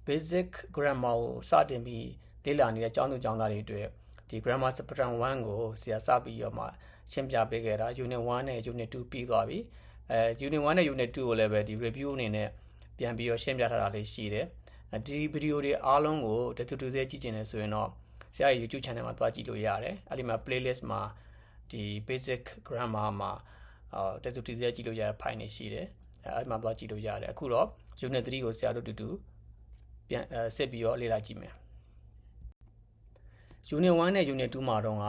basic grammar ကိုစတင်ပြီးလေ့လာနေတဲ့ကျောင်းသူကျောင်းသားတွေအတွက်ဒီ grammar spectrum 1ကိုဆရာစပြီးတော့မှရှင်းပြပေးခဲ့တာ unit 1နဲ့ unit 2ပြီးသွားပြီunit 1နဲ့ unit 2ကိုလည်းပဲဒီ review အနေနဲ့ပြန်ပြီးတော့ရှင်းပြထားတာလေးရှိတယ်ဒီဗီဒီယိုတွေအားလုံးကိုတူသေးကြည့်ချင်တယ်ဆိုရင်တော့ဆရာရဲ့ YouTube channel မှာသွားကြည့်လို့ရတယ်အဲ့ဒီမှာ playlist မှာဒီ basic grammar မှာတူသေးကြည့်လို့ရတဲ့ file တွေရှိတယ်အဲ့ဒီမှာသွားကြည့်လို့ရတယ်အခုတော့ unit 3ကိုဆရာတို့တူပြန်စစ်ပြီးတော့လေ့လာကြည့်မယ် unit 1နဲ့ unit 2မှာတော့က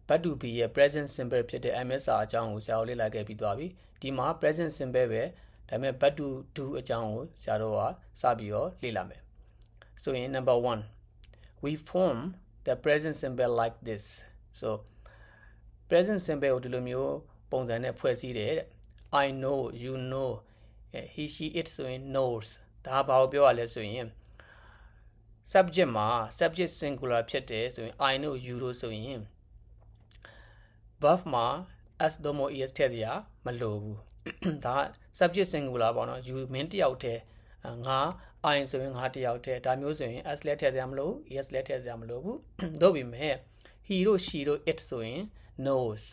but to be ရဲ့ present simple ဖြစ်တဲ့ MSR အကြောင်းကိုဆရာတို့လေ့လာခဲ့ပြီးသွားပြီဒီမှာ present simple ပဲဒါပေမဲ့ but to do အကြောင်းကိုဆရာတို့ကစပြီးတော့လေ့လာမယ်ဆိုရင် number 1 we form the present simple like this so present simple ကိုဒီလိုမျိုးပုံစံနဲ့ဖွဲ့စည်းတယ် I know you know he she it ဆိုရင် knows ဒါဘာကိုပြောရလဲဆိုရင် subject မှာ subject singular ဖြစ်တယ်ဆိုရင် I know you လို့ဆိုရင် verb မှာ s သို့မဟုတ် es ထည့်စရာမလိုဘူးဒါ subject singular ပေါ့နော် you မင်းတယောက်တည်းငါ I ဆိုရင်ငါတယောက်တည်းဒါမျိုးဆိုရင် s လည်းထည့်စရာမလိုဘူး es လည်းထည့်စရာမလိုဘူးသို့ပေမဲ့ he တို့ she တို့ it ဆိုရင် knows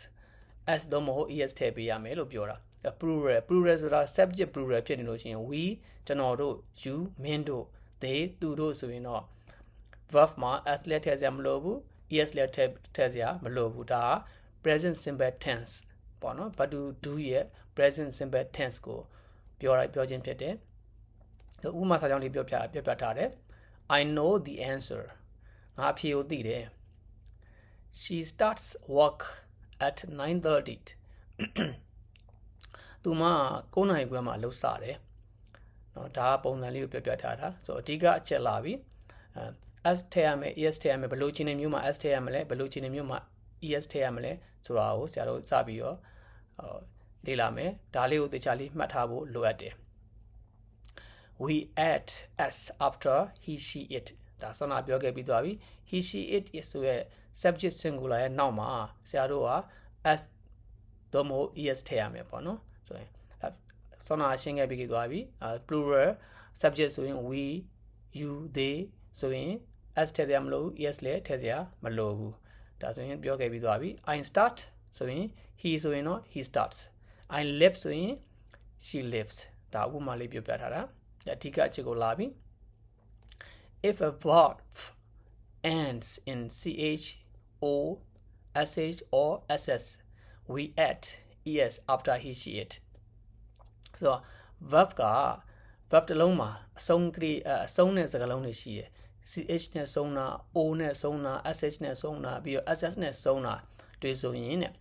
s သို့မဟုတ် es ထည့်ပေးရမယ်လို့ပြောတာplural ဆိုတာ subject plural ဖြစ်နေလို့ရှိရင် we ကျွန်တော်တို့ you မင်းတို့ they သူတို့ဆိုရင်တော့ verb မှာ s လည်းထည့်စရာမလိုဘူး es လည်းထည့်စရာမလိုဘူးဒါ present simple tense ပေါ့နော် but to do ရဲ့ present simple tense ကိုပြောခြင်းဖြစ်တယ်ဥပမာစာကြောင်းလေးပြောပြထားတယ် I know the answer ငါအဖြေကိုသိတယ် she starts work at 9:30 သူမ9နာရီခွဲမှာအလုပ်စတယ်เนาะဒါပုံစံလေးကိုပြောပြထားတာဆိုအဓိကအချက်လာပြီ s ထည့်ရမယ် es ထည့်ရမယ်ဘယ်လိုအခြေအနေမျိုးမှာ s ထည့်ရမလဲဘယ်လိုအခြေအနေမျိုးမှာ es ထည့်ရမလဲဆိုတာကိုဆရာတို့စပြီးတော့လေ့လာမယ်ဒါလေးကိုသေချာလေးမှတ်ထားဖို့လိုအပ်တယ် we add s after he she it ဒါဆောနာပြောခဲ့ပြီးသွားပြီ he she it is ဆိုရဲ့ subject singular ရဲ့နောက်မှာဆရာတို့က s သို့မဟုတ် es ထည့်ရမယ်ပေါ့နော်ဆိုရင်ဆောနာရှင်းခဲ့ပြီးသွားပြီ plural subject ဆိုရင် we you they ဆိုရင် s ထည့်စရာမလိုဘူး es လည်းထည့်စရာမလိုဘူးဒါဆိုရင်ပြောခဲ့ပြီးသွားပြီ I start ဆိုရင် he ဆိုရင်တော့ he starts I live ဆိုရင် she lives ဒါဥပမာလေးပြောပြထားတာအဓိကအချက်ကိုလာပြီ if a verb ends in ch o sh or ss we add es after he she it ဆိုတော့ verb တစ်လုံးမှာအဆုံးနဲ့စကားလုံးတွေရှိတယ် ch နဲ့ဆုံးတာ o နဲ့ဆုံးတာ sh နဲ့ဆုံးတာပြီးတော့ ss နဲ့ဆုံးတာတွေ့ဆိုရင်တဲ့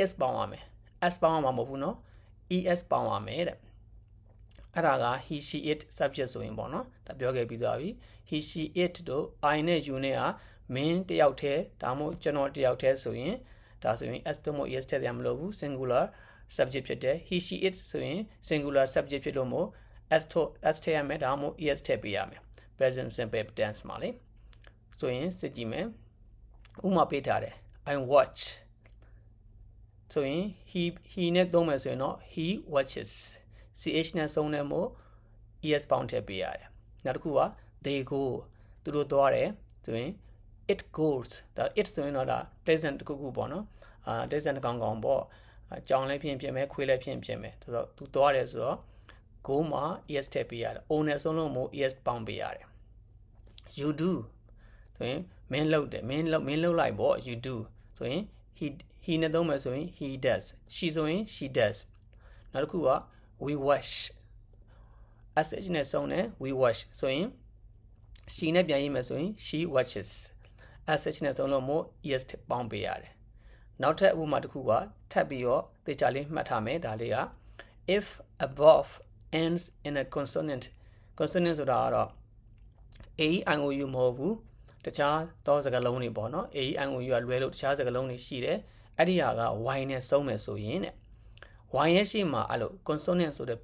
es ပေါင်းရမယ် s ပေါင်းရမှာမဟုတ်ဘူးเนาะ es ပေါင်းရမယ်တဲ့အဲ့ဒါက he she it subject ဆိုရင်ပေါ့နော်ဒါပြောခဲ့ပြီးသွားပြီ he she it တို့ I နဲ့ you နဲ့ကမင်းတယောက်တည်းဒါမှမဟုတ်ကျွန်တော်တယောက်တည်းဆိုရင်ဒါဆိုရင် s သို့မဟုတ် es ထည့်ရမလို့ဘူး singular subject ဖြစ်တယ် he she it ဆိုရင် singular subject ဖြစ်လို့မို့ s ထည့်ရမယ်ဒါမှမဟုတ် es ထည့်ပေးရမယ် present simple tense မှာလေဆိုရင်စစ်ကြည့်မယ်ဥပမာပေးထားတယ် I watch ဆိုရင် he နဲ့သုံးမယ်ဆိုရင်တော့ he watches ch နဲ့ဆုံးတယ်မို့ es ပေါင်းထည့်ပေးရတယ်နောက်တစ်ခုက they go သူတို့သွားတယ်ဆိုရင် it goes ဒါ it ဆိုရင်တော့ဒါ present တစ်ခုခုပေါ့နော်present ကောင်းကောင်းပေါ့ကြောင်လည်းဖြစ်မယ်ခွေးလည်းဖြစ်မယ်ဆိုတော့သူသွားတယ်ဆိုတော့ go မှာ es ထည့်ပေးရတယ် o နဲ့ဆုံးလို့မို့ es ပေါင်းပေးရတယ် you do ဆိုရင်မင်းလုပ်တယ်မင်းလုပ်လိုက်ပေါ့ you do ဆိုရင် he နဲ့သုံးမယ်ဆိုရင် he does she ဆိုရင် she does နောက်တစ်ခုကwe wash sh နဲ့ဆုံးတယ် we wash ဆိုရင် she နဲ့ပြန်ရေးမယ်ဆိုရင် she washes sh နဲ့ဆုံးလို့မို့ es ပေါင်းပေးရတယ်နောက်ထပ်ဥပမာတစ်ခုကထပ်ပြီးတော့သေချာလေးမှတ်ထားမယ်ဒါလေးက if a verb ends in a consonant ဆိုတာကတော့ a i o u မဟုတ်ဘူးတခြားသောစကားလုံးတွေပေါ့နော် a i o u ကလွဲလို့တခြားစကားလုံးတွေရှိတယ်အဲ့ဒီဟာက y နဲ့ဆုံးမယ်ဆိုရင်တဲ့ y ရဲ့ရှေ့မှာအဲ့လို consonant ဆိုတဲ့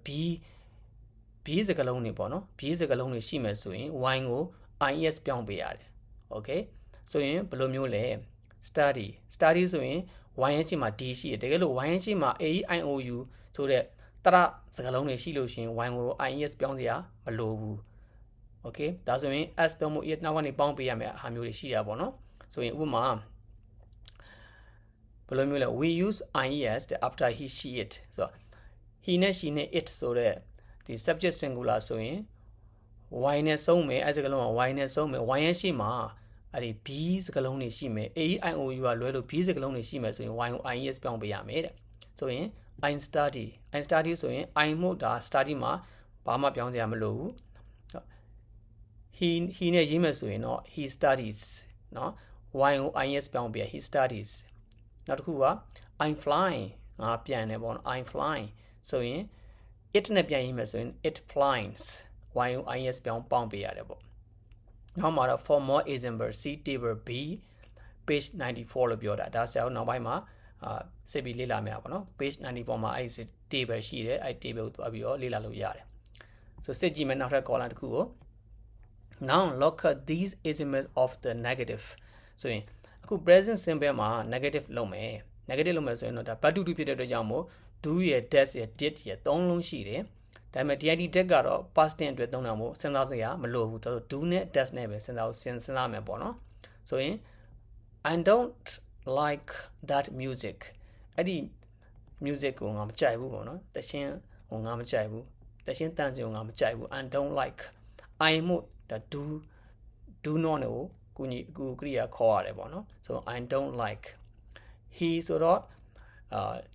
b စကားလုံးတွေပေါ့နော် b စကားလုံးတွေရှိမယ်ဆိုရင် y ကို is ပြောင်းပေးရတယ် okay ဆိုရင်ဘယ်လိုမျိုးလဲ study ဆိုရင် y ရဲ့ရှေ့မှာ d ရှိတယ်တကယ်လို့ y ရဲ့ရှေ့မှာ a i o u ဆိုတဲ့တရစကားလုံးတွေရှိလို့ရှိရင် y ကို is ပြောင်းစရာမလိုဘူး okay ဒါဆိုရင် s သုံးဖို့ is နောက်ကနေပေါင်းပေးရမယ်အားမျိုးတွေရှိရပါတော့ဆိုရင်ဥပမာဘယ်လိုမျိုးလဲ we use ies after he she it ဆိုတော့ he နဲ့ she နဲ့ it ဆိုတဲ့ဒီ subject singular ဆိုရင် y နဲ့ဆုံးမယ်အဲ့စကားလုံးက y နဲ့ဆုံးမယ် y ရဲ့ရှိမှာအဲ့ဒီ b စကားလုံးတွေရှိမယ် a e i o u ကလွဲလို့ b စကားလုံးတွေရှိမယ်ဆိုရင် y ကို ies ပြောင်းပေးရမယ်တဲ့ဆိုရင် I study ဆိုရင် I မို့ဒါ study မှာဘာမှပြောင်းစရာမလိုဘူး he နဲ့ရေးမယ်ဆိုရင်တော့ he studies เนาะ y ကို is ပြောင်းပေး he studies နောက်တစ်ခုက I'm flying ငါပြန်နေပေါ့နော် I'm flying ဆိုရင် it နဲ့ပြန်ရေးမယ်ဆိုရင် it flies y ကို is ပြောင်းပေါင်းပေးရတယ်ပေါ့နောက်မှာတော့ for more example see table B page 94လို့ပြောတာဒါဆရာတို့နောက်ပိုင်းမှာစစ်ပြီးလေ့လာမယ်ပေါ့နော် page 94မှာအဲ့ဒီ table ရှိတယ်အဲ့ table ကိုတွားပြီးတော့လေ့လာလို့ရတယ်ဆိုစစ်ကြည့်မယ်နောက်ထပ် column တစ်ခုကို now look at these examples of the negative ဆိုရင်အခု present simple မှာ negative လုပ်မယ် negative လုပ်မယ်ဆိုရင်တော့ဒါ but to do ဖြစ်တဲ့အတွက်ကြောင့်မို့ do ရယ် does ရယ် did ရယ်သုံးလုံးရှိတယ်ဒါပေမဲ့ DID deck ကတော့ past tense အတွက်သုံးတာမို့စဉ်းစားစရာမလိုဘူးဒါဆို do နဲ့ does နဲ့ပဲစဉ်းစားမယ်ပေါ့နော်ဆိုရင် I don't like that music အဲ့ဒီ music ကိုငါမကြိုက်ဘူးပေါ့နော်တခြင်းကိုငါမကြိုက်ဘူးတခြင်းတန်စင်ကိုငါမကြိုက်ဘူး I don't like I မို့ဒါ do not ကိုကူညီကူကရိယာခေါ်ရတယ်ပေါ့နော်ဆို I don't like he ဆိုတော့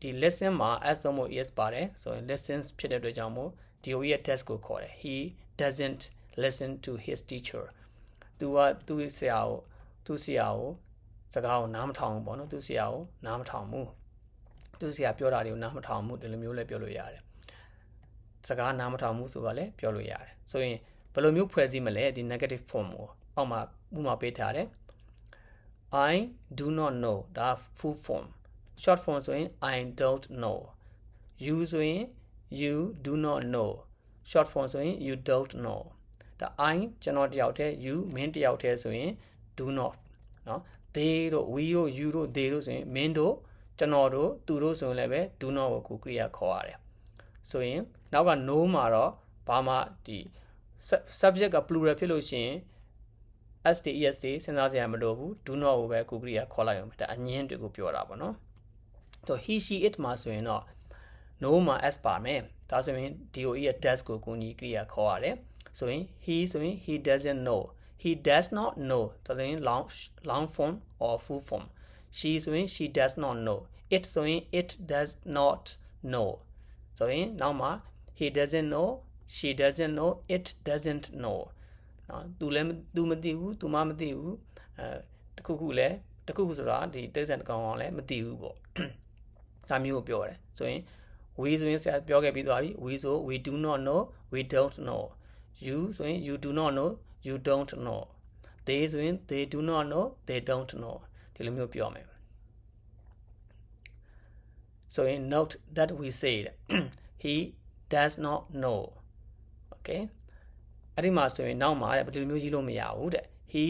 ဒီ listen မှာ as သုံးဖို့ is ပါတယ်ဆိုရင် listens ဖြစ်တဲ့အတွက်ကြောင့်မို့ DOE ရဲ့ test ကိုခေါ်တယ် he doesn't listen to his teacher သူကသူ့ဆရာကိုစကားကိုနားမထောင်ဘူးပေါ့နော်သူဆရာကိုနားမထောင်ဘူးသူဆရာပြောတာတွေကိုနားမထောင်ဘူးဒီလိုမျိုးလည်းပြောလို့ရတယ်စကားနားမထောင်ဘူးဆိုတာလည်းပြောလို့ရတယ်ဆိုရင်ဘယ်လိုမျိုးဖွဲ့စည်းမလဲဒီ negative form ကိုအောက်မှာဥပမာပေးထားတယ် I do not know ဒါ full form short form ဆိုရင် I don't know you ဆိုရင် you do not know short form ဆိုရင် you don't know ဒါ I ကျွန်တော်တယောက်တည်း you မင်းတယောက်တည်းဆိုရင် do not เนาะ they တို့ we တို့ you တို့ they တို့ဆိုရင်မင်းတို့ကျွန်တော်တို့သူတို့ဆိုရင်လည်းပဲ do not ကိုကိုကရိယာခေါ်ရတယ်ဆိုရင်နောက်က no မှာတော့ဘာမှဒီ subject က plural ဖြစ်လို့ရှိရင် ST EST စဉ်းစားစရာမလိုဘူး do not ကိုပဲကိုကရိယာခေါ်လိုက်အောင်ဒါအငင်းတွေကိုပြောတာပေါ့နော်ဆို he she it မှာဆိုရင်တော့ no မှာ s ပါမယ်ဒါဆိုရင် DOE ရဲ့ does ကိုကိုညီကရိယာခေါ်ရတယ်ဆိုရင် he ဆိုရင် he doesn't know he does not know ဒါဆိုရင် long form or full form she ဆိုရင် she does not know it ဆိုရင် it does not know ဆိုရင်နောက်မှာ he doesn't know she doesn't know it doesn't know နော်သူမသိဘူးသူမမသိဘူးတခုခုဆိုတာဒီတိတ်ဆန်တကောင်အောင်လည်းမသိဘူးပေါ့ဒါမျိုးကိုပြောတယ်ဆိုရင် we ဆိုရင်ဆရာပြောခဲ့ပြီးသွားပြီ we ဆို we do not know we don't know you ဆိုရင် you do not know you don't know they ဆိုရင် they do not know they don't know ဒီလိုမျိုးပြောမယ်ဆိုရင် note that we said he does not know okay အဲ့ဒီမှာဆိုရင်နောက်မှာတဲ့ဘယ်လိုမျိုးရေးလို့မရဘူးတဲ့ he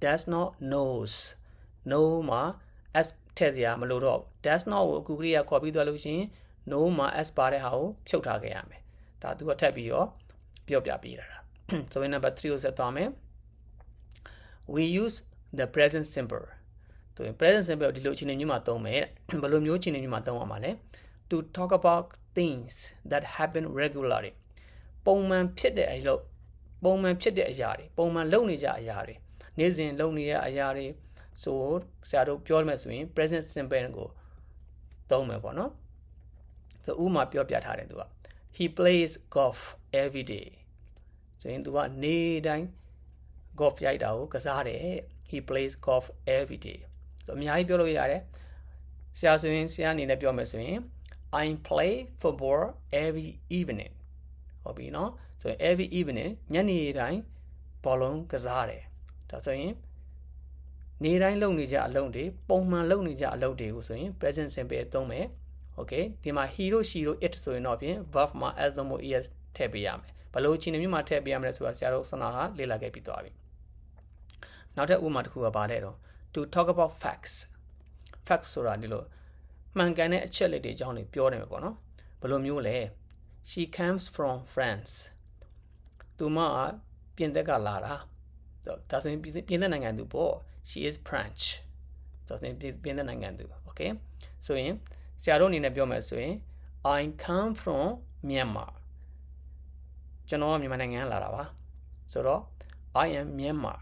does not knows know မှာ s ထည့်စရာမလိုတော့ does not ကိုအခုကရိယာခေါ်ပြီးသွားလို့ရှိရင် know မှာ s ပါတဲ့ဟာကိုဖြုတ်ထားခဲ့ရမယ်ဒါသူကထပ်ပြီးတော့ပြောပြပေးတာဆိုရင် number 3ကိုဆက်သွားမယ် we use the present simple ဆိုရင် present simple ဒီလိုအခြေအနေမျိုးမှာသုံးမယ်ဘယ်လိုမျိုးအခြေအနေမျိုးမှာသုံးရမှာလဲ to talk about things that happen regularly ပုံမှန်ဖြစ်တဲ့အရာတွေပုံမှန်လုပ်နေကြအရာတွေနေ့စဉ်လုပ်နေတဲ့အရာတွေဆိုဆရာတို့ပြောမယ်ဆိုရင် present simple ကိုသုံးမယ်ပေါ့နော်ဆိုဥမာပြောပြထားတယ်သူက he plays golf every day ဆိုရင်သူကနေ့တိုင်း golf ရိုက်တာကိုကစားတယ် he plays golf every day ဆိုအများကြီးပြောလို့ရတယ်ဆရာဆိုရင်ဆရာအနေနဲ့ပြောမယ်ဆိုရင် I play football every evening ဟုတ်ပြီနော်ဆိုရင် every evening ညနေတိုင်းဘောလုံးကစားတယ်ဒါဆိုရင်နေ့တိုင်းလုပ်နေကြအလုပ်တွေပုံမှန်လုပ်နေကြအလုပ်တွေကိုဆိုရင် present simple သုံးမယ် okay ဒီမှာ he တို့ she တို့ it ဆိုရင်တော့ဖြင့် verb မှာ as သုံးဖို့ es ထည့်ပေးရမယ်ဘယ်လိုအခြေအနေမျိုးမှာထည့်ပေးရမလဲဆိုတာဆရာတို့စနာကလေ့လာခဲ့ပြီးသွားပြီနောက်ထပ်ဥပမာတစ်ခုကပါလဲတော့ to talk about factsဆိုတာဒီလိုမှန်ကန်တဲ့အချက်လက်တွေအကြောင်းတွေပြောနေမှာပေါ့နော်ဘယ်လိုမျိုးလဲ she comes from France သူမ ပြင်သက်ကလာတာဆိုတော့ဒါဆိုရင်ပြင်သက်နိုင်ငံသူပေါ့ she is French ဆိုတော့ပြင်သက်နိုင်ငံသူ okay ဆိုရင်ဆရာတို့အနေနဲ့ပြောမယ်ဆိုရင် I come from Myanmar ကျွန်တော်ကမြန်မာနိုင်ငံကလာတာပါဆိုတော့ I am Myanmar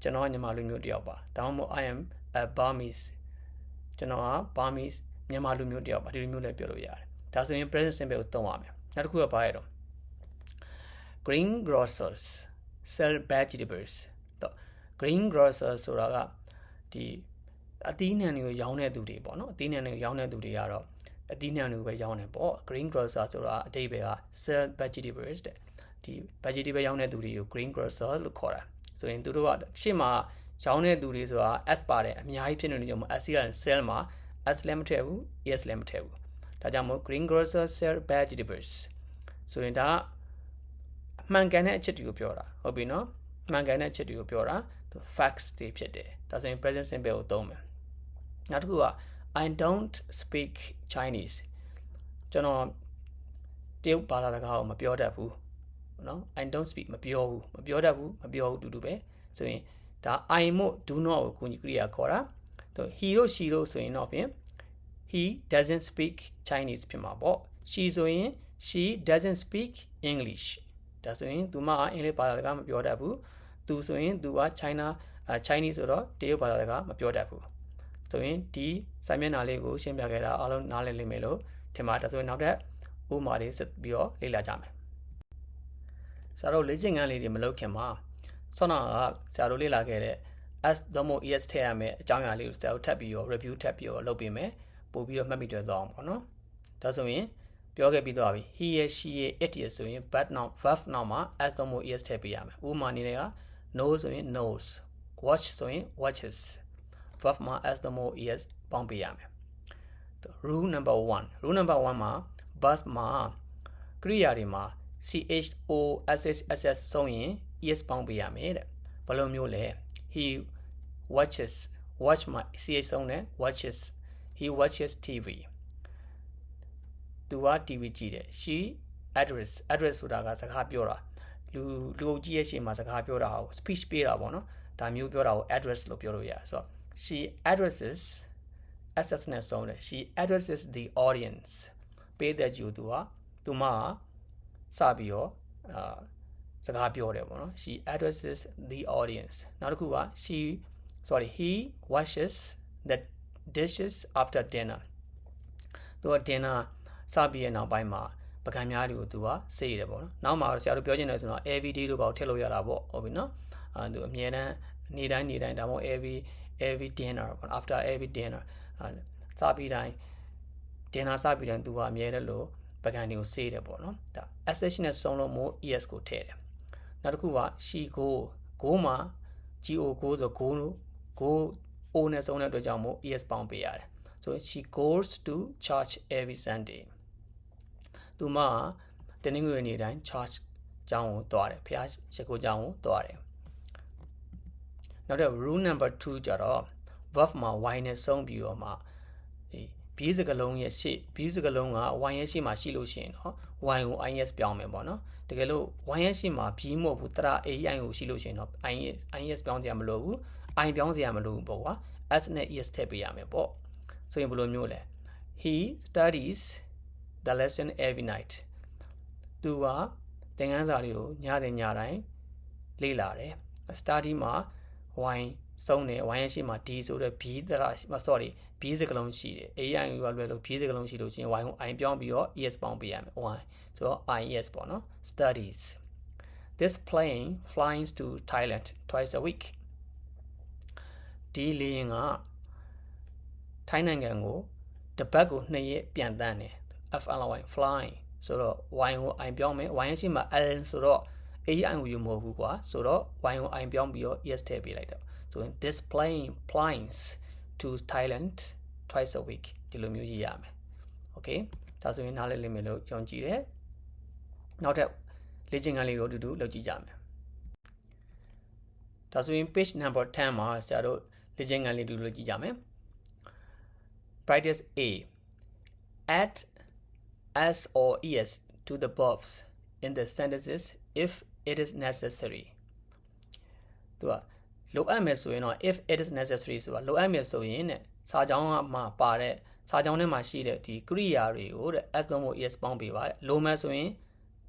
ကျွန်တော်ကမြန်မာလူမျိုးတစ်ယောက်ပါဒါမှမဟုတ် I am a Burmese ကျွန်တော်က Burmese မြန်မာလူမျိုးတစ်ယောက်ပါဒီလူမျိုးလည်းပြောလို့ရတယ်ဒါဆိုရင် present simple ကိုသုံးရမယ်နောက်တစ်ခုကဘာလဲတော့ greengrocers sell vegetables တော့ greengrocers ဆိုတာကဒီအသီးနှံတွေကိုရောင်းတဲ့သူတွေပေါ့နော်အသီးနှံတွေကိုရောင်းတဲ့သူတွေကတော့အသီးနှံတွေကိုပဲရောင်းတယ်ပေါ့ greengrocer ဆိုတာအတိတ်ပဲက sell vegetables တဲ့ဒီ vegetable ရောင်းတဲ့သူတွေကို greengrocer လို့ခေါ်တာဆိုရင်သူတို့ကရှေ့မှာရောင်းတဲ့သူတွေဆိုတာ s ပါတယ်အများကြီးဖြစ်နေကြမှာ s က sell မှာ s လည်းမထည့်ဘူး es လည်းမထည့်ဘူးဒါကြောင့်မို့ greengrocer sell vegetables ဆိုရင်ဒါမှန်ကန်တဲ့အချက်တွေကိုပြောတာဟုတ်ပြီနော်မှန်ကန်တဲ့အချက်တွေကိုပြောတာ facts တွေဖြစ်တယ်ဒါဆိုရင် present simple ကိုသုံးမယ်နောက်တစ်ခုက I don't speak Chinese ကျွန်တော်တရုတ်ဘာသာစကားကိုမပြောတတ်ဘူးနော် I don't speak မပြောတတ်ဘူးတူတူပဲဆိုရင်ဒါ I မို့ do not ကိုကူညီကရိယာခေါ်တာဆို he တို့ she တို့ဆိုရင်တော့ဖြင့် he doesn't speak Chinese ဖြစ်မှာပေါ့ she ဆိုရင် she doesn't speak English ဒါဆိုရင်သူမအင်္ဂလိပ်ဘာသာစကားမပြောတတ်ဘူးသူဆိုရင်သူက Chinese ဆိုတော့တရုတ်ဘာသာစကားမပြောတတ်ဘူးဆိုရင်ဒီစာမျက်နှာလေးကိုရှင်းပြခဲ့တာအားလုံးနားလည်လိမ့်မယ်လို့ထင်ပါတယ်ဒါဆိုရင်နောက်ထပ်ဥပမာလေးဆက်ပြီးတော့လေ့လာကြမယ်ဆရာတို့လေ့ကျင့်ခန်းလေးတွေမလုပ်ခင်မှာဆောနာကဆရာတို့လေ့လာခဲ့တဲ့ s သို့မဟုတ် es ထည့်ရမယ်အကြောင်းအရာလေးကိုဆရာတို့ထပ်ပြီးတော့ review ထပ်ပြီးတော့လုပ်ပေးမယ်ပို့ပြီးတော့မှတ်မိတွေ့သွားအောင်ပေါ့နော်ဒါဆိုရင်ပြောခဲ့ပြီးသွားပြီ he is she is it is ဆိုရင် verb noun မှာ s သို့မဟုတ် es ထည့်ပေးရမယ်ဥပမာအနေနဲ့က know ဆိုရင် knows watch ဆိုရင် watches verb မှာ s သို့မဟုတ် es ပေါင်းပေးရမယ် rule number 1မှာ bus မှာကရိယာတွေမှာ CHOSS ဆုံးရင် es ပေါင်းပေးရမယ်တဲ့ဘယ်လိုမျိုးလဲ he watch မှာ ch ဆုံးတယ် watches he watches TV သူက TV ကြည့်တယ် she address ဆိုတာကစကားပြောတာလူအုပ်ကြီးရဲ့ရှေ့မှာစကားပြောတာကို speech ပေးတာပေါ့နော်ဒါမျိုးပြောတာကို address လို့ပြောလို့ရတယ်ဆိုတော့ she addresses ss နဲ့ဆုံးတယ် she addresses the audience ပေးတဲ့သူသူမစပြီးတော့စကားပြောတယ်ပေါ့နော် she addresses the audience နောက်တစ်ခုကhe washes the dishes after dinner သူက dinner စပြီးရဲ့နောက်ပိုင်းမှာပကံများတွေကိုသူကစေးရတယ်ပေါ့နော်နောက်မှာဆရာတို့ပြောချင်တယ်ဆိုတော့ every day လို့ပေါ့ထည့်လို့ရတာပေါ့ဟုတ်ပြီနော်သူအမြဲတမ်းနေ့တိုင်းဒါမှမဟုတ် every dinner ပေါ့ after every dinner စပြီးတိုင်း dinner စပြီးတိုင်းသူကအမြဲတမ်းလို့ပကံတွေကိုစေးတယ်ပေါ့နော်ဒါ sh နဲ့ဆုံးလို့မို့ es ကိုထည့်တယ်နောက်တစ်ခုက she go မှာ go ဆို go o နဲ့ဆုံးတဲ့အတွက်ကြောင့်မို့ es ပေါင်းပေးရတယ်ဆို she goes to church every Sunday သူမတနင်္ဂနွေနေ့တိုင်း church ကျောင်းကိုသွားတယ်ဖခင်ရှိခိုးကျောင်းကိုသွားတယ်နောက်တော့ rule number 2ကြတော့ verb မှာ y နဲ့ဆုံးပြီးတော့မှဒီဘီးစကလုံးရဲ့ရှေ့ဘီးစကလုံးက y ရဲ့ရှေ့မှာရှိလို့ရှိရင်တော့ y ကို is ပြောင်းမယ်ပေါ့နော်တကယ်လို့ y ရဲ့ရှေ့မှာဘီးမဟုတ်ဘူးတရ ai ကိုရှိလို့ရှိရင်တော့ is ပြောင်းစရာမလိုဘူး i ပြောင်းစရာမလိုဘူးပေါ့ကွာ s နဲ့ es ထည့်ပေးရမယ်ပေါ့ဆိုရင်ဘယ်လိုမျိုးလဲ he studies the lesson every night သူကသင်ခန်းစာလေးကိုညတိုင်းလေ့လာတယ် study မှာ y ဆုံးတယ် y ရဲ့ရှေ့မှာ d ဆိုတဲ့ b တရ sorry b စကလုံးရှိတယ် ai ကလွယ်လို့ b စကလုံးရှိလို့ချင်း y ကို i ပြောင်းပြီးတော့ es ပေါင်းပေးရမယ် y ဆိုတော့ is ပေါ့နော် studies this plane flies to Thailand twice a week ဒီလေယာဉ်ကထိုင်းနိုင်ငံကိုတစ်ပတ်ကို2ရက်ပြန်တန်းတယ် fly ဆိုတော့ y ကို i ပြောင်းမယ် y ရဲ့ရှေ့မှာ l ဆိုတော့ ai ကိုယူမဟုတ်ဘူးကွာဆိုတော့ y ကို i ပြောင်းပြီးတော့ es ထည့်ပေးလိုက်တော့ဆိုရင် this plane flies to Thailand twice a week ဒီလိုမျိုးရေးရမယ် okay ဒါဆိုရင်နားလည်လိမ့်မယ်လို့ယုံကြည်တယ်နောက်ထပ်လေ့ကျင့်ခန်းလေးတို့အတူတူလုပ်ကြည့်ကြမယ်ဒါဆိုရင် page number 10မှာဆရာတို့လေ့ကျင့်ခန်းလေးတူလုပ်ကြည့်ကြမယ် practice A add s or es to the verbs in the sentences if it is necessary သူကလိုအပ်မယ်ဆိုရင်တော့ if it is necessary ဆိုတာလိုအပ်မယ်ဆိုရင်တဲ့စာကြောင်းမှာပါတဲ့စာကြောင်းထဲမှာရှိတဲ့ဒီကရိယာတွေကိုတဲ့ as သုံးဖို့ is ပေါင်းပေးပါတဲ့လိုမယ်ဆိုရင်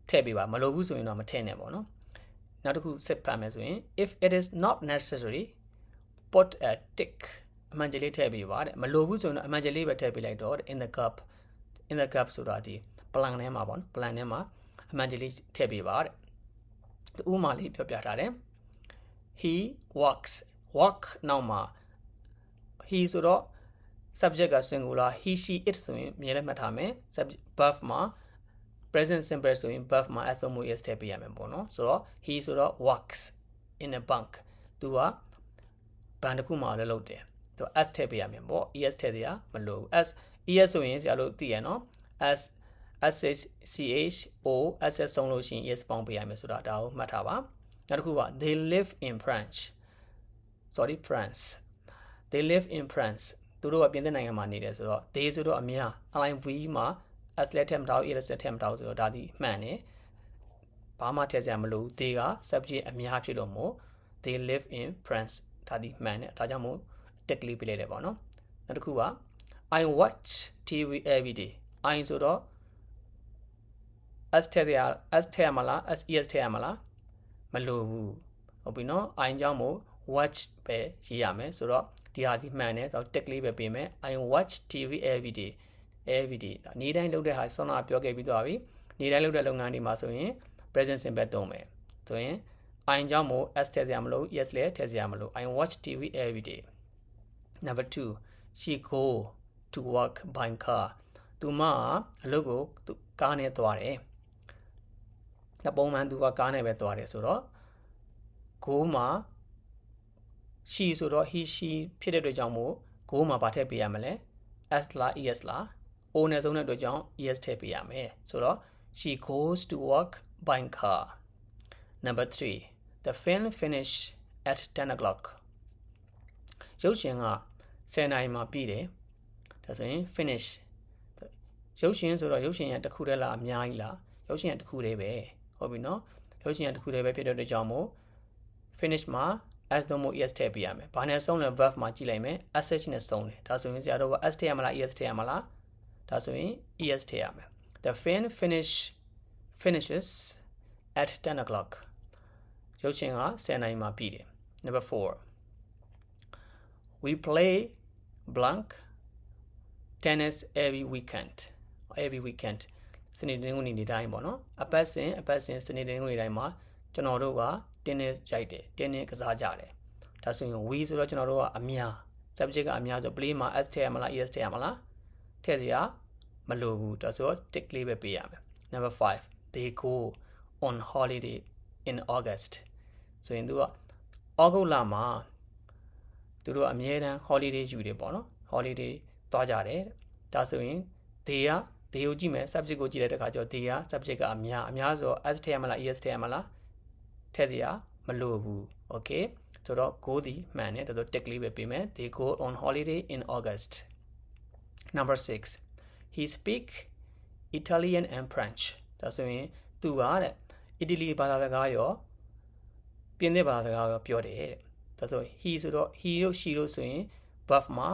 ထည့်ပေးပါမလိုဘူးဆိုရင်တော့မထည့်နဲ့ပေါ့နော်နောက်တစ်ခုစစ်ဖတ်မယ်ဆိုရင် if it is not necessary put a tick အမှန်တလေးထည့်ပေးပါတဲ့မလိုဘူးဆိုရင်တော့အမှန်တလေးပဲထည့်ပေးလိုက်တော့ in the gap ဆိုတာဒီ plan ထဲမှာပေါ့နော် plan ထဲမှာအမှန်တလေးထည့်ပေးပါတဲ့ဥပမာလေးပြောပြထားတယ် he walk နောက်မှာ he ဆိုတော့ subject က singular he she it ဆိုရင်မြင်လဲမှတ်ထားမယ် verb မှာ present simple ဆိုရင် verb မှာ as မှု is ထည့်ပေးရမယ်ပေါ့နော်ဆိုတော့ he ဆိုတော့ walks in a bank သူကဘဏ်တစ်ခုမှာလည်းလုပ်တယ်သူ as ထည့်ပေးရမယ်ပေါ့ es ထည့်ရမလို့ as es ဆိုရင်ဆရာတို့သိရနော် as sh o as ဆုံးလို့ရှိရင် is ပေါင်းပေးရမယ်ဆိုတာဒါကိုမှတ်ထားပါနောက်တစ်ခုက they live in France they live in France သူတို့ကပြင်သစ်နိုင်ငံမှာနေတယ်ဆိုတော့ they ဆိုတော့အများ line v မှာ as လက်ထက်မတောက် is လက်ထက်မတောက်ဆိုတော့ဒါဒီမှန်တယ်ဘာမှထည့်စရာမလို they က subject အများဖြစ်လို့မို့ they live in France ဒါဒီမှန်တယ်ဒါကြောင့်မို့ tick လေးပေးလိုက်တယ်ပေါ့နော်နောက်တစ်ခုက I watch TV every day I ဆိုတော့ as ထည့်ရမလား as es ထည့်ရမလားမလိုဘူးဟုတ်ပြီနော် I ကြောင့်မို့ watch ပဲရေးရမယ်ဆိုတော့ဒီဟာဒီမှန်တယ်ဆိုတော့ tick လေးပဲပေးမယ် I watch TV every day နေ့တိုင်းလုပ်တဲ့ဟာဆောနာပြောခဲ့ပြီးသွားပြီနေ့တိုင်းလုပ်တဲ့လုပ်ငန်းတွေမှာဆိုရင် present simple သုံးမယ်ဆိုရင် I ကြောင့်မို့ as ထည့်စရာမလို yes လည်းထည့်စရာမလို I watch TV every day number 2 she go to work by car သူမအလုပ်ကိုကားနဲ့သွားတယ်နောက်ပုံမှန်သူကကားနဲ့ပဲသွားတယ်ဆိုတော့ go မှာ she ဆိုတော့ he she ဖြစ်တဲ့အတွက်ကြောင့်မို့ go မှာဗာထည့်ပေးရမလဲ s လား es လား o နဲ့ဆုံးတဲ့အတွက်ကြောင့် es ထည့်ပေးရမယ်ဆိုတော့ she goes to work by car number 3 the film finish at 10 o'clock ရုပ်ရှင်က10နာရီမှာပြီးတယ်ဒါဆိုရင် finish ရုပ်ရှင်ဆိုတော့ရုပ်ရှင်ရတစ်ခုတည်းလားအများကြီးလားရုပ်ရှင်ရတစ်ခုတည်းပဲဟုတ်ပြီနော်ရုပ်ရှင်ရတစ်ခုတည်းပဲဖြစ်တဲ့အတွက်ကြောင့်မို့ finish မှာ as သုံးဖို့ es ထည့်ပေးရမယ်ဘာနဲ့ဆုံးလဲ verb မှာကြည့်လိုက်မယ် sh နဲ့ဆုံးတယ်ဒါဆိုရင်ဆရာတို့က s ထည့်ရမလား es ထည့်ရမလားဒါဆိုရင် es ထည့်ရမယ် the film finishes at 10 o'clock ရုပ်ရှင်က10နာရီမှာပြီးတယ် number 4 we play blank tennis every weekend စနေတနင်္ဂနွေနေ့တိုင်းပေါ့နော်အပတ်စဉ်စနေတနင်္ဂနွေတိုင်းမှာကျွန်တော်တို့က tennis ရိုက်တယ် tennis ကစားကြတယ်ဒါဆိုရင် we ဆိုတော့ကျွန်တော်တို့ကအများ subject ကအများဆို play မှာ s ထည့်ရမလား es ထည့်ရမလားထည့်စရာမလိုဘူးဒါဆိုတော့ tick လေးပဲပေးရမယ် number 5 they go on holiday in August ဆိုရင်သူက August လမှာသူတို့အမြဲတမ်း holiday ယူတယ်ပေါ့နော် holiday သွားကြတယ်ဒါဆိုရင် they ကိုကြည့်မယ် subject ကိုကြည့်တဲ့အခါကျတော့ they က subject ကအများဆိုတော့ s ထည့်ရမလား es ထည့်ရမလားထည့်စရာမလိုဘူး okay ဆိုတော့ go ဒီမှန်တယ်ဒါဆို tick လေးပဲပေးမယ် they go on holiday in August number 6 he speak Italian and French ဒါဆိုရင်သူကတဲ့အီတလီဘာသာစကားရောပြင်သစ်ဘာသာစကားရောပြောတယ်တဲ့ဒါဆို he ဆိုတော့ he တို့ she တို့ဆိုရင် verb မှာ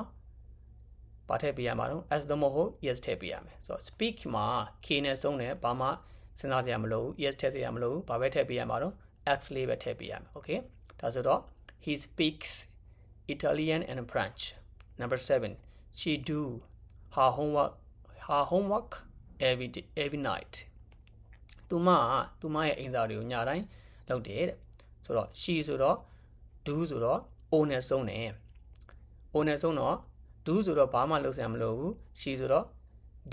ဘာထည့်ပေးရမှာတော့ as မဟုတ် yes ထည့်ပေးရမယ်ဆိုတော့ speak မှာ k နဲ့ဆုံးတယ်ဘာမှစဉ်းစားစရာမလိုဘူး yes ထည့်စရာမလိုဘူးဘာပဲထည့်ပေးရမှာတော့ x လေးပဲထည့်ပေးရမယ် okay ဒါဆိုတော့ he speaks Italian and French number 7 she do her homework every night သူမရဲ့အိမ်စာတွေကိုညတိုင်းလုပ်တယ်တဲ့ဆိုတော့ she ဆိုတော့ do ဆိုတော့ o နဲ့ဆုံးတယ် o နဲ့ဆုံးတော့ do ဆိုတော့ဘာမှလုပ်စရာမလိုဘူး she ဆိုတော့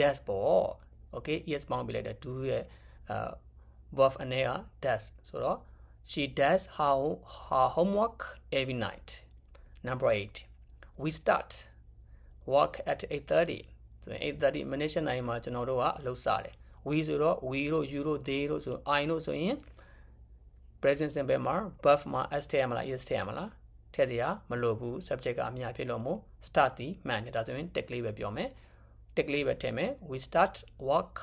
does ပေါ့ okay yes ပေါင်းပြလိုက်တာ do ရဲ့verb အနေက does ဆိုတော့ she does her homework every night number 8 we start work at 8:30 ဆိုရင် 8:30 မိနစ်ရှစ်နိုင်မှာကျွန်တော်တို့ကအလုပ်စတယ် we ဆိုတော့ we တို့ you တို့ they တို့ဆို I တို့ဆိုရင် present simple မှာ verb မှာ s ထည့်ရမလား is ထည့်ရမလားထည့်စရာမလိုဘူး subject ကအများဖြစ်လို့မို့ start ဒီမှန်တယ်ဒါဆိုရင် tick လေးပဲပြောမယ် tick လေးပဲထည့်မယ် we start work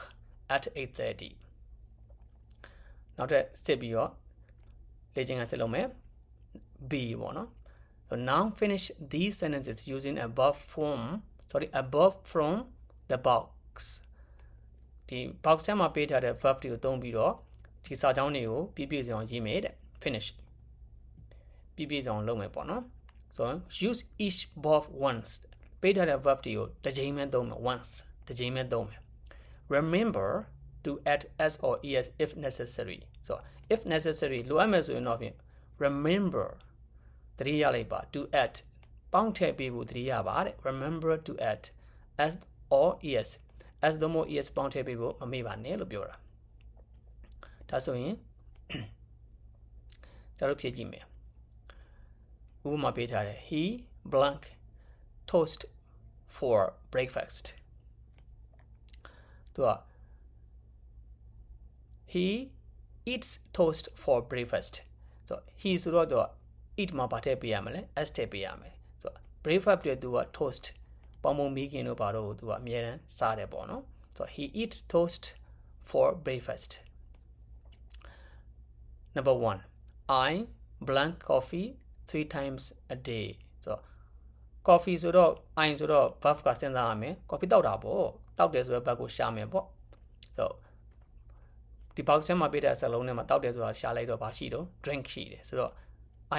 at 8:30နောက်ထပ်စစ်ပြီးတော့ လေ့ကျင့်ခန်းဆက်လုပ်မယ် B ပေါ့နော် so now finish these sentences using above from the box ဒီ box ထဲမှာပေးထားတဲ့ verb တွေကိုသုံးပြီးတော့ဒီစာကြောင်းတွေကိုပြည့်စုံအောင်ရေးမယ်တဲ့ finish ပြည့်စုံအောင်လုပ်မယ်ပေါ့နော် so use each verb once ပေးထားတဲ့ verb တွေကိုတစ်ချိန်ပဲသုံးမယ် once တစ်ချိန်ပဲသုံးမယ် remember to add s or es if necessary so if necessary လိုအပ်မယ်ဆိုရင်တော့ဖြင့် remember သတိရလိုက်ပါ to add ပေါင်းထည့်ပေးဖို့သတိရပါတဲ့ remember to add s or es as သို့မဟုတ် es ပေါင်းထည့်ပေးဖို့မမေ့ပါနဲ့လို့ပြောတာဒါဆိုရင်ကျွန်တော်ဖြည့်ကြည့်မယ်ဥပမာပေးထားတယ် he blank toast for breakfast သူက he eats toast for breakfast so he ဆိုတော့သူက eat မှာဘာထည့်ပေးရမလဲ s ထည့်ပေးရမယ်ဆိုတော့ breakfast တွေသူက toast ပေါင်မုံမီးခင်တို့ဘာလို့သူကအမြဲတမ်းစားတယ်ပေါ့နော် so he eats toast for breakfast number 1 I blank coffee 3 times a day so coffee ဆိုတော့ I ဆိုတော့ verb ကစဉ်းစားရမယ် coffee တောက်တာပေါ့တောက်တယ်ဆိုတော့ verb ကိုရှာမယ်ပေါ့ so ဒီ box ထဲမှာပေးတဲ့စလုံးထဲမှာတောက်တယ်ဆိုတာရှာလိုက်တော့ဘာရှိတော့ drink ရှိတယ်ဆိုတော့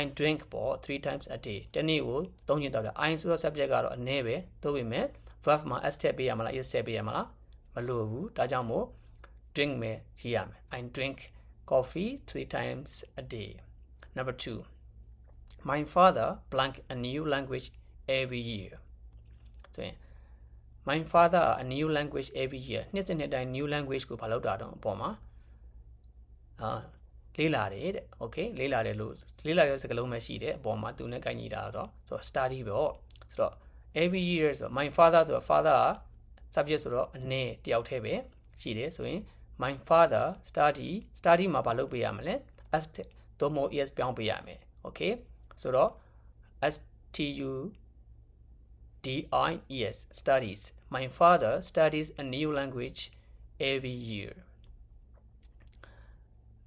I drink ပေါ့3 times a day တနေ့ကို3ချိန်တောက်တယ် I ဆိုတော့ subject ကတော့အနည်းပဲသို့ပေမဲ့ verb မှာ s ထည့်ပေးရမလား is ထည့်ပေးရမလားမလိုဘူးဒါကြောင့်မို့ drink မယ်ရေးရမယ် I drink coffee 3 times a day number 2 my father blank a new language every year so my father a new language every year နှစ်စဉ်နှစ်တိုင်း new language ကိုဘာလုပ်တာတော့အပေါ်မှာလေးလာတယ်တဲ့ okay လေးလာတယ်လို့လေးလာတဲ့စကားလုံးပဲရှိတယ်အပေါ်မှာသူနဲ့ကိုက်ညီတာတော့ဆိုတော့ study ပေါ့ဆိုတော့ every year ဆိုတော့ my father ဆိုတော့ father subject ဆိုတော့အနေတယောက်တည်းပဲရှိတယ်ဆိုရင် my father study မှာဘာလုပ်ပေးရမလဲ s သို့မဟုတ် es ပြောင်းပေးရမယ် okay ဆိုတော့ studies studies my father studies a new language every year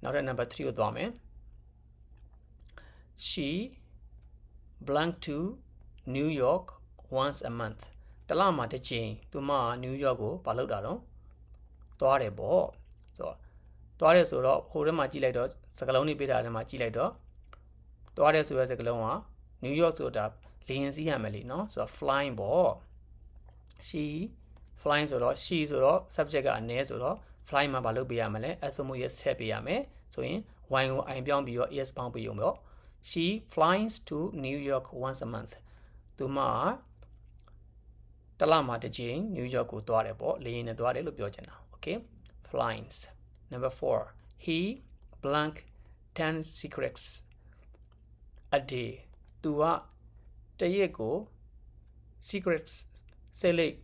now the number 3ကိုသွားမယ် she blank to New York once a month တလမှာတစ်ချိန်သူမ New York ကိုဘာလုပ်တာတော့သွားတယ်ပေါ့ဆိုတော့သွားတယ်ဆိုတော့ဟိုထဲမှာကြည့်လိုက်တော့စကားလုံးတွေပေးထားတဲ့မှာကြည့်လိုက်တော့သွားတယ်ဆိုတဲ့စကားလုံးက New York ဆိုတာလေယာဉ်စီးရမယ်လीเนาะဆိုတော့ flying ပေါ့ she flying ဆိုတော့ she ဆိုတော့ subject ကအနည်းဆိုတော့ fly မှာဘာလုပ်ပေးရမလဲ s မို့ yes ထည့်ပေးရမယ်ဆိုရင် y ကို i ပြောင်းပြီးတော့ es ပေါင်းပေးရုံပေါ့ she flies to New York once a month သူမတလမှာတစ်ချိန် New York ကိုသွားတယ်ပေါ့လေယာဉ်နဲ့သွားတယ်လို့ပြောချင်တာ okay flies number 4 he blank 10 cigarettes a day သူကတရက်ကို cigarettes ဆေးလိပ်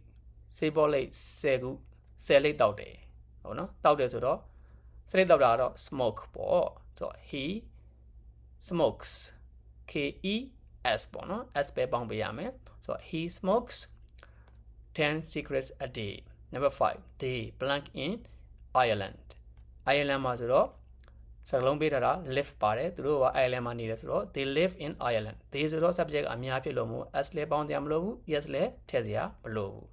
ဆေးဘောလိပ်10ခု10လိပ်တောက်တယ်ဟုတ်နော်တောက်တယ်ဆိုတော့ဆေးလိပ်တောက်တာကတော့ smoke ပေါ့ဆိုတော့ he smokes k e s ပေါ့နော် s ပဲပေါင်းပေးရမယ်ဆိုတော့ he smokes 10 cigarettes a day number 5 they blank in Ireland မှာဆိုတော့စကားလုံးပေးထားတာ live ပါတယ်သူတို့က Ireland မှာနေတယ်ဆိုတော့ they live in Ireland they ဆိုတော့ subject အများဖြစ်လို့မို့ s လဲပေါင်းစရာမလိုဘူး yes လဲထည့်စရာမလိုဘူး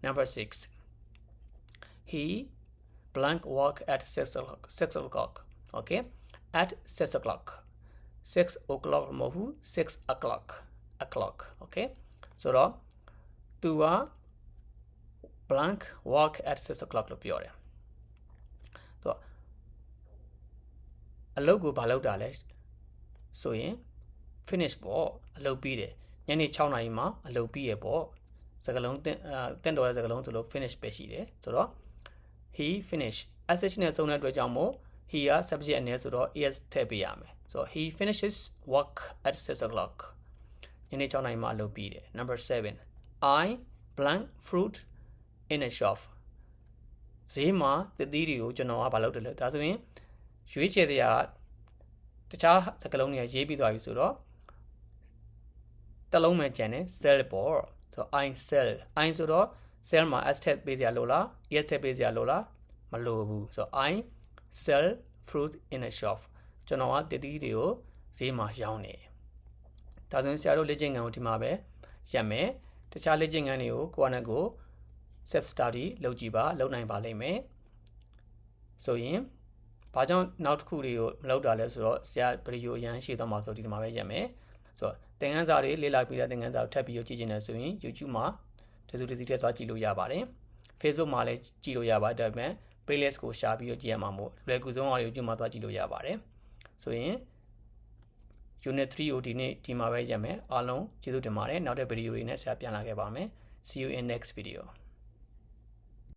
number 6 he blank work at 6 o'clock okay at 6 o'clock 6 o'clock မဟုတ်ဘူး6 o'clock okay ဆိုတော့သူက blank work at 6 o'clock လို့ပြောတယ်သူကအလုပ်ကိုဘာလုပ်တာလဲဆိုရင် finish ပေါ့အလုပ်ပြီးတယ်ညနေ6နာရီမှာအလုပ်ပြီးရပေါ့စကားလုံးတင့်တော်တဲ့စကားလုံးဆိုလို့ finish ပဲရှိတယ်ဆိုတော့ he finish sh နဲ့စုံတဲ့အတွက်ကြောင့်မို့ he က subject အနေနဲ့ဆိုတော့ es ထည့်ပေးရမယ်ဆိုတော့ he finishes work at 6 o'clock ညနေ6နာရီမှာအလုပ်ပြီးတယ် number 7 I blank fruit in a shop ဈေးမှာသစ်သီးတွေကိုကျွန်တော်ကဘာလုပ်တယ်လဲဒါဆိုရင်ရွေးချယ်တရားတခြားစကားလုံးတွေရေးပြီးသွားပြီဆိုတော့တစ်လုံးပဲကျန်တယ် sell ပေါ့ဆိုတော့ I sell ဆိုတော့ sell မှာ s ထည့်ပေးစရာလိုလား es ထည့်ပေးစရာလိုလားမလိုဘူးဆိုတော့ I sell fruit in a shop ကျွန်တော်ကတည်တည်တွေကိုဈေးမှာရောင်းနေဒါဆိုရင်ဆရာတို့လေ့ကျင့်ခန်းကိုဒီမှာပဲရပ်မယ်တခြားလေ့ကျင့်ခန်းတွေကိုကိုယ့်အနေကို self study လုပ်ကြည့်ပါလုပ်နိုင်ပါလိမ့်မယ်ဆိုရင်ဘာကြောင့်နောက်တစ်ခုတွေကိုမလုပ်တာလဲဆိုတော့ဆရာဗီဒီယိုအရန်ရှေ့သွားမှာဆိုဒီမှာပဲရပ်မယ်ဆိုတော့သင်ခန်းစာတွေလေ့လာပြီးတဲ့သင်ခန်းစာကိုထပ်ပြီးကြည့်ချင်တယ်ဆိုရင် YouTube မှာတစုတစည်းထည့်သွားကြည့်လို့ရပါတယ် Facebook မှာလည်းကြည့်လို့ရပါတယ်ဒါပေမဲ့ playlist ကိုရှာပြီးကြည့်ရမှာမို့လွယ်ကူဆုံးအောင် YouTube မှာသွားကြည့်လို့ရပါတယ်ဆိုရင် Unit 3 ကိုဒီမှာပဲရပ်မယ်အားလုံးကျေးဇူးတင်ပါတယ်နောက်တဲ့ဗီဒီယိုတွေနဲ့ဆက်ပြန်လာခဲ့ပါမယ် See you in next video